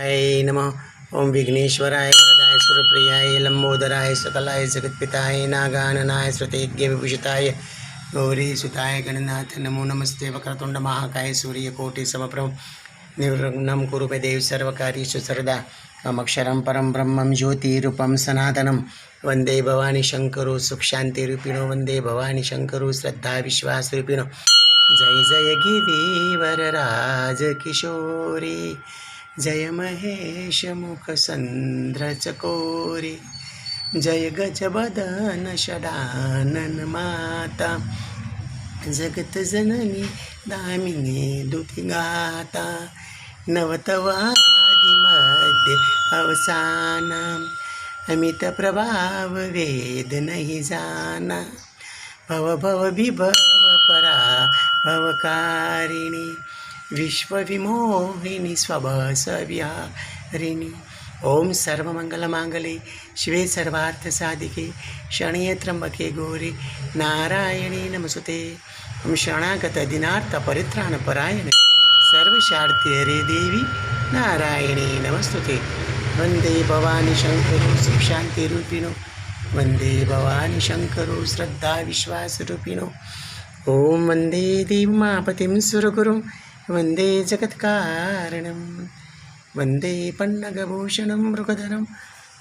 गणेशाय नमः। ओम विघ्नेश्वराय वरदाय सुरप्रियाय लंबोदराय सकलाय जगत्पिताय नागाननाय श्रुतेज्ञ विभूषिताय गौरीसुताय गणनाथ नमो नमस्ते। वक्रतुंड महाकाय सूर्यकोटि समप्रभ निर्विघ्नं कुरु मे देव सर्वकार्येषु सर्वदा। अमक्षरं परं ब्रह्मं ज्योतिरूपं सनातनं वन्दे भवानी शंकरो सुखशान्तिरूपिणो वन्दे भवानी शंकरो श्रद्धा विश्वासरूपिणो। जय जय गिरीवर राज किशोरी जय महेश मुख संद्र चकोरी जय गजबदन षडानन माता जगत जननी दामिनी दुतिगाता नवतवादि मध्य अवसान अमित प्रभाव वेद नहीं जाना भव भव विभव परा भवकारिणी विश्वविमोहिनी स्वभस विहारिणी। ओम सर्वमंगलमांगल्ये शिवे सर्वार्थसाधिके शरण्ये त्र्यंबके गौरी नारायणी नमस्तुते। ओम शरणागत दीनार्थ परित्राणपरायणे सर्वशार्थे हरे देवी नारायणी नमस्तुते। वंदे भवानी शंकरो सुखशान्तिरूपिणो वंदे भवानी शंकरो श्रद्धा विश्वासरूपिणो। ओम वंदे देवमापतिं सुरगुरुं वंदे जगत्कारणं वंदे पन्नगभूषणं मृगधरं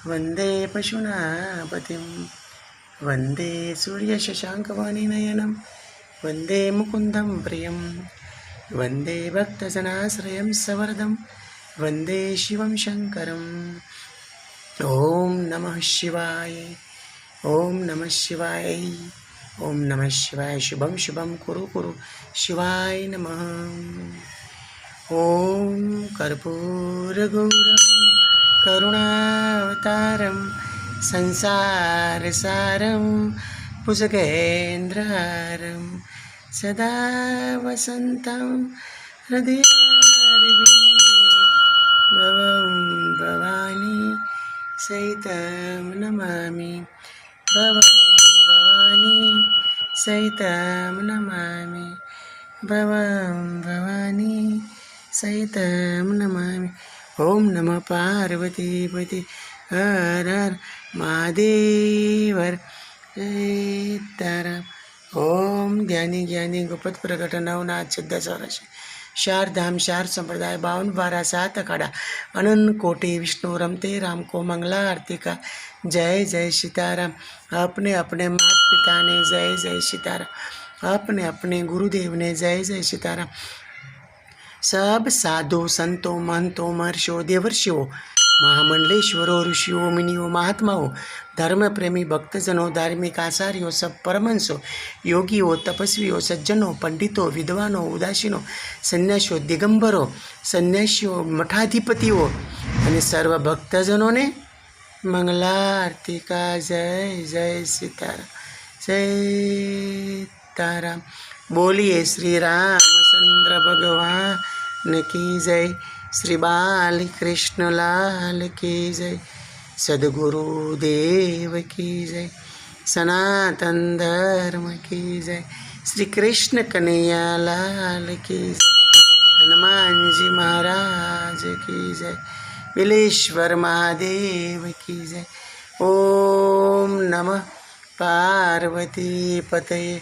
वंदे पशूनापतिं वंदे सूर्यशशाङ्कवाणिनयनं वंदे मुकुन्दं प्रियं वंदे भक्तजनाश्रयं सवरदं वंदे शिवं शङ्करम्। ओम नमः शिवाय ओम नमः शिवाय ओम नमः शिवाय। शुभम शुभम कुरु कुरु शिवाय नमः। ओम कर्पूरगौरं करुणावतारं संसारसारं भुजगेन्द्रहारं सदा वसन्तं हृदयारविन्दे भवं भवानी सहितं नमामि भवं भवानी सहितं नमामि भवं भवानी सहितं नमामि। ओम नमः पार्वतीपति हर हर महादेवर सीताराम। ओम ज्ञानी ज्ञानी गुप्त प्रकट नवनाथ सिद्ध चौराशी चार धाम चार संप्रदाय 52 12 7 अखाड़ा अनंत कोटि विष्णु रमते राम को मंगला आरती का जय जय सीताराम। अपने अपने माता पिता ने जय जय सीताराम अपने अपने गुरुदेव ने जय जय सीताराम। सब साधु संतों महंतों महर्षियों देवर्षियों महामंडलेश्वरों ऋषियों मुनियों महात्माओं धर्म प्रेमी भक्तजनों धार्मिक आचार्यों सब परमहंसों योगियों तपस्वियों सज्जनों पंडितों विद्वानों उदासीनों सन्यासियों दिगंबरों सन्यासियों मठाधिपतियों અને સર્વ ભક્તજનોને મંગલા આરતી કા જય જય सीताराम जय सीताराम। बोलिए श्री रामचंद्र भगवान की जय श्री बाल कृष्ण लाल की जय सद्गुरु देव की जय सनातन धर्म की जय श्री कृष्ण कन्हैया लाल की जय हनुमान जी महाराज की जय बिलेश्वर महादेव की जय। ओम नमः पार्वती पतये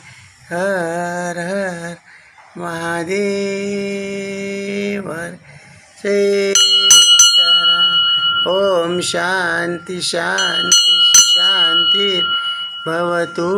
हर हर महादेव सीताराम। ओम शांति शांति शांति भवतु।